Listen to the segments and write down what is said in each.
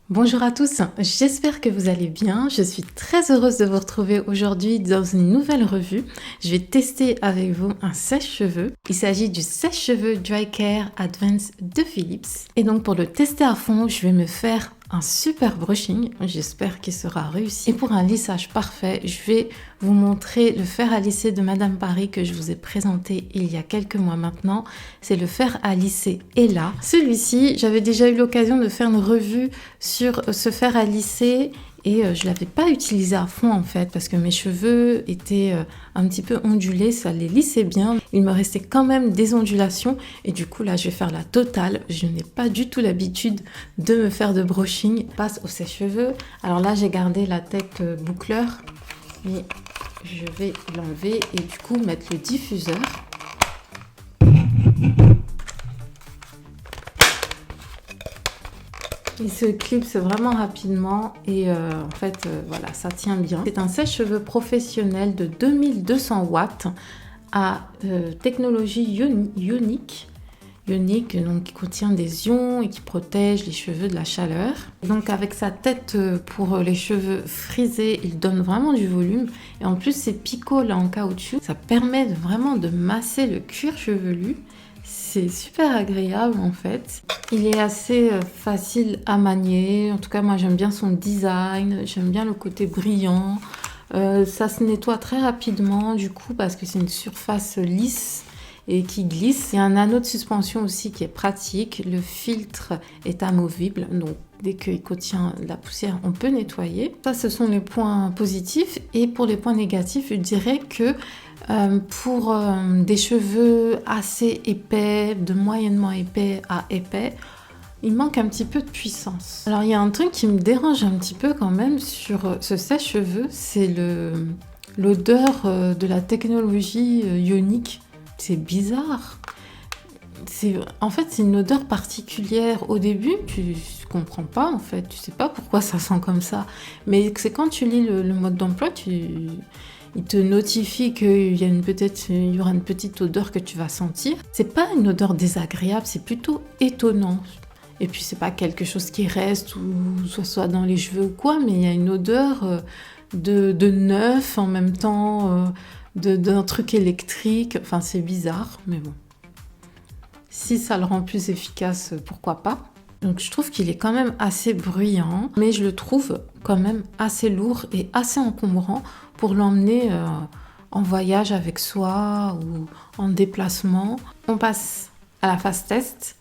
Bonjour à tous, j'espère que vous allez bien. Je suis très heureuse de vous retrouver aujourd'hui dans une nouvelle revue. Je vais tester avec vous un sèche-cheveux. Il s'agit du sèche-cheveux Dry Care Advance de Philips. Et donc pour le tester à fond, je vais me faire un super brushing. J'espère qu'il sera réussi. Et pour un lissage parfait, je vais vous montrer le fer à lisser de Madame Paris que je vous ai présenté il y a quelques mois maintenant. C'est le fer à lisser Ella. Celui-ci, j'avais déjà eu l'occasion de faire une revue sur ce fer à lisser et je ne l'avais pas utilisé à fond en fait parce que mes cheveux étaient un petit peu ondulés, ça les lissait bien. Il me restait quand même des ondulations et du coup là je vais faire la totale. Je n'ai pas du tout l'habitude de me faire de brushing. Je passe au sèche-cheveux. Alors là j'ai gardé la tête boucleur mais je vais l'enlever et du coup mettre le diffuseur. Il se clipse vraiment rapidement et en fait voilà, ça tient bien. C'est un sèche-cheveux professionnel de 2200 watts à technologie ionique, donc qui contient des ions et qui protège les cheveux de la chaleur. Donc avec sa tête pour les cheveux frisés, il donne vraiment du volume et en plus ces picots là en caoutchouc, ça permet vraiment de masser le cuir chevelu. C'est super agréable en fait. Il est assez facile à manier. En tout cas, moi j'aime bien son design. J'aime bien le côté brillant. Ça se nettoie très rapidement du coup parce que c'est une surface lisse et qui glisse. Il y a un anneau de suspension aussi qui est pratique. Le filtre est amovible. Donc dès qu'il contient de la poussière, on peut nettoyer. Ça, ce sont les points positifs. Et pour les points négatifs, je dirais que pour des cheveux assez épais, de moyennement épais à épais, il manque un petit peu de puissance. Alors il y a un truc qui me dérange un petit peu quand même sur ce sèche-cheveux, c'est l'odeur de la technologie ionique. C'est bizarre. En fait, c'est une odeur particulière. Au début, tu comprends pas en fait, tu sais pas pourquoi ça sent comme ça. Mais c'est quand tu lis le mode d'emploi, il te notifie qu'il y y aura une petite odeur que tu vas sentir. C'est pas une odeur désagréable, c'est plutôt étonnant. Et puis c'est pas quelque chose qui reste ou soit dans les cheveux ou quoi, mais il y a une odeur de neuf en même temps, d'un truc électrique. Enfin c'est bizarre, mais bon. Si ça le rend plus efficace, pourquoi pas. Donc je trouve qu'il est quand même assez bruyant, mais je le trouve quand même assez lourd et assez encombrant pour l'emmener en voyage avec soi ou en déplacement. On passe à la phase test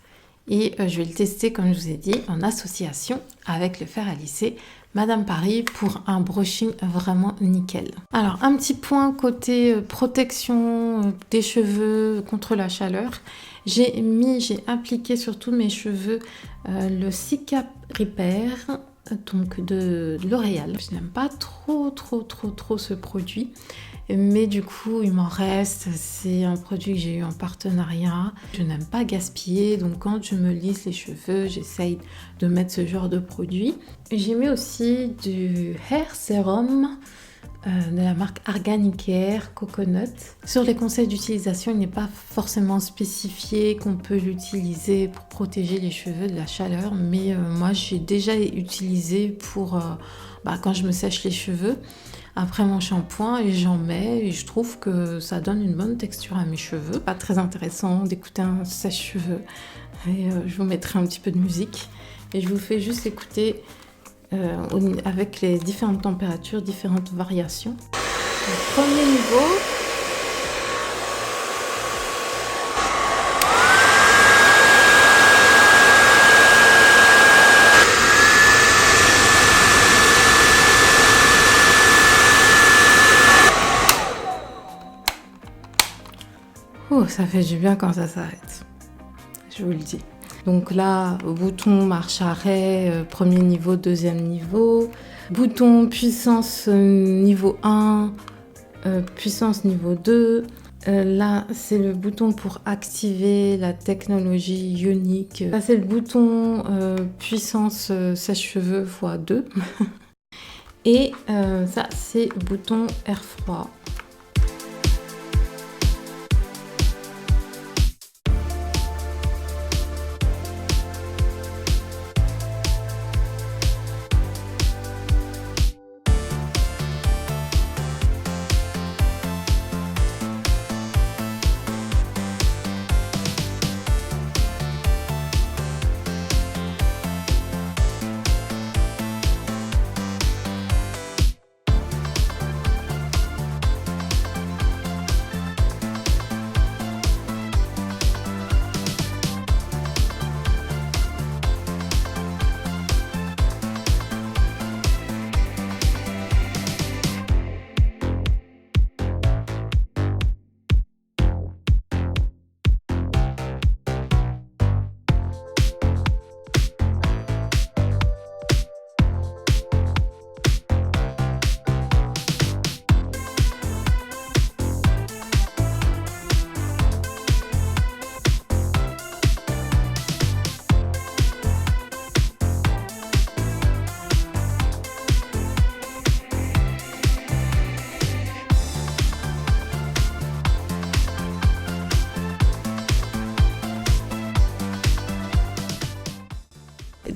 et je vais le tester comme je vous ai dit en association avec le fer à lisser Madame Paris pour un brushing vraiment nickel. Alors un petit point côté protection des cheveux contre la chaleur. J'ai appliqué sur tous mes cheveux le Cica Repair donc de L'Oréal. Je n'aime pas trop ce produit, mais du coup il m'en reste. C'est un produit que j'ai eu en partenariat. Je n'aime pas gaspiller, donc quand je me lisse les cheveux, j'essaye de mettre ce genre de produit. J'ai mis aussi du Hair Serum de la marque Organicare Coconut. Sur les conseils d'utilisation, il n'est pas forcément spécifié qu'on peut l'utiliser pour protéger les cheveux de la chaleur, mais moi j'ai déjà utilisé pour quand je me sèche les cheveux après mon shampoing et j'en mets et je trouve que ça donne une bonne texture à mes cheveux. Pas très intéressant d'écouter un sèche-cheveux et je vous mettrai un petit peu de musique et je vous fais juste écouter avec les différentes températures, différentes variations. Le premier niveau. Oh, ça fait du bien quand ça s'arrête. Je vous le dis. Donc là, bouton marche arrêt, premier niveau, deuxième niveau. Bouton puissance niveau 1, puissance niveau 2. Là, c'est le bouton pour activer la technologie ionique. Là, c'est le bouton puissance sèche-cheveux x2. Et ça, c'est bouton air froid.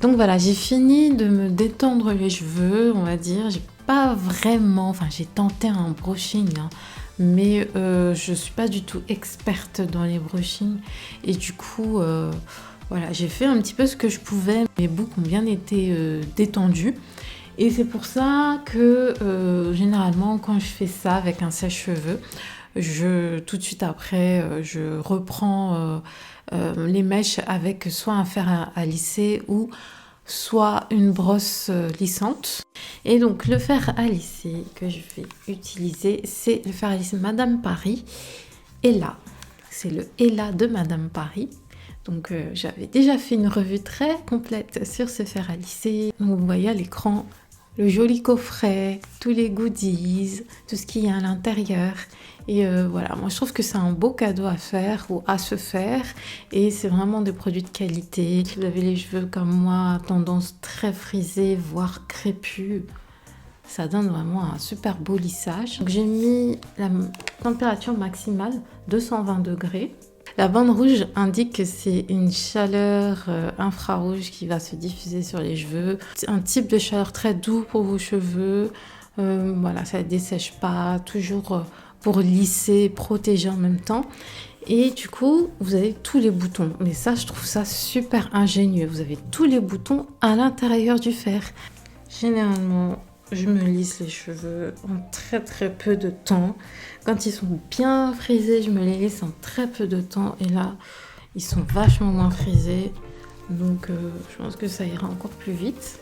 Donc voilà, j'ai fini de me détendre les cheveux, on va dire. J'ai pas vraiment, enfin j'ai tenté un brushing, hein, mais je suis pas du tout experte dans les brushings. Et du coup, voilà, j'ai fait un petit peu ce que je pouvais. Mes boucles ont bien été détendues. Et c'est pour ça que généralement, quand je fais ça avec un sèche-cheveux, tout de suite après, je reprends les mèches avec soit un fer à lisser ou soit une brosse lissante. Et donc le fer à lisser que je vais utiliser, c'est le fer à lisser Madame Paris. Ella, c'est le Ella de Madame Paris. Donc j'avais déjà fait une revue très complète sur ce fer à lisser. Donc vous voyez à l'écran le joli coffret, tous les goodies, tout ce qu'il y a à l'intérieur. Et voilà, moi je trouve que c'est un beau cadeau à faire ou à se faire. Et c'est vraiment des produits de qualité. Si vous avez les cheveux comme moi, à tendance très frisée, voire crépue, ça donne vraiment un super beau lissage. Donc j'ai mis la température maximale 220 degrés. La bande rouge indique que c'est une chaleur infrarouge qui va se diffuser sur les cheveux. C'est un type de chaleur très doux pour vos cheveux. Voilà, ça ne dessèche pas, toujours pour lisser, protéger en même temps. Et du coup, vous avez tous les boutons. Mais ça, je trouve ça super ingénieux. Vous avez tous les boutons à l'intérieur du fer. Généralement, je me lisse les cheveux en très peu de temps. Quand ils sont bien frisés, je me les lisse en très peu de temps. Et là, ils sont vachement moins frisés. Donc, je pense que ça ira encore plus vite.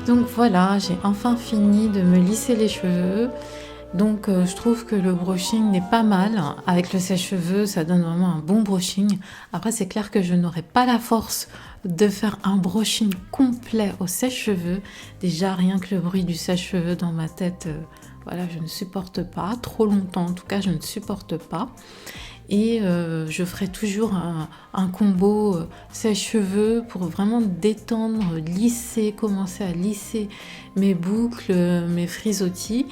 Donc voilà, j'ai enfin fini de me lisser les cheveux. Donc je trouve que le brushing n'est pas mal. Avec le sèche-cheveux, ça donne vraiment un bon brushing. Après, c'est clair que je n'aurai pas la force de faire un brushing complet au sèche-cheveux. Déjà, rien que le bruit du sèche-cheveux dans ma tête, voilà, je ne supporte pas. Trop longtemps, en tout cas, je ne supporte pas. Et je ferai toujours un combo sèche-cheveux pour vraiment détendre, lisser, commencer à lisser mes boucles, mes frisottis.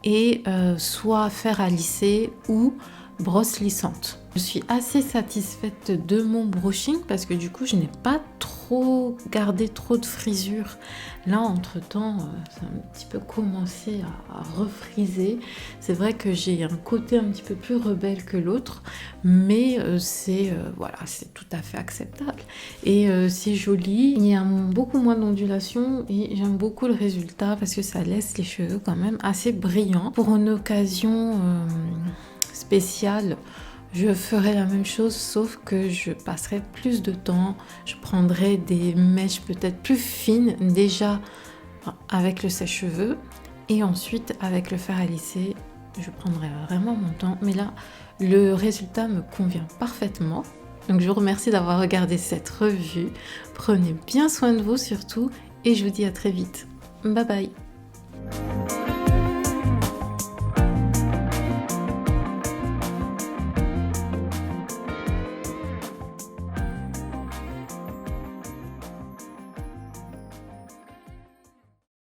Et soit fer à lisser ou brosse lissante. Je suis assez satisfaite de mon brushing parce que du coup je n'ai pas trop gardé trop de frisures. Là entre temps ça a un petit peu commencé à refriser. C'est vrai que j'ai un côté un petit peu plus rebelle que l'autre, mais voilà, c'est tout à fait acceptable. Et c'est joli, il y a beaucoup moins d'ondulation et j'aime beaucoup le résultat parce que ça laisse les cheveux quand même assez brillants. Pour une occasion spéciale, je ferai la même chose, sauf que je passerai plus de temps. Je prendrai des mèches peut-être plus fines, déjà avec le sèche-cheveux, et ensuite avec le fer à lisser. Je prendrai vraiment mon temps, mais là, le résultat me convient parfaitement. Donc je vous remercie d'avoir regardé cette revue. Prenez bien soin de vous surtout, et je vous dis à très vite. Bye bye.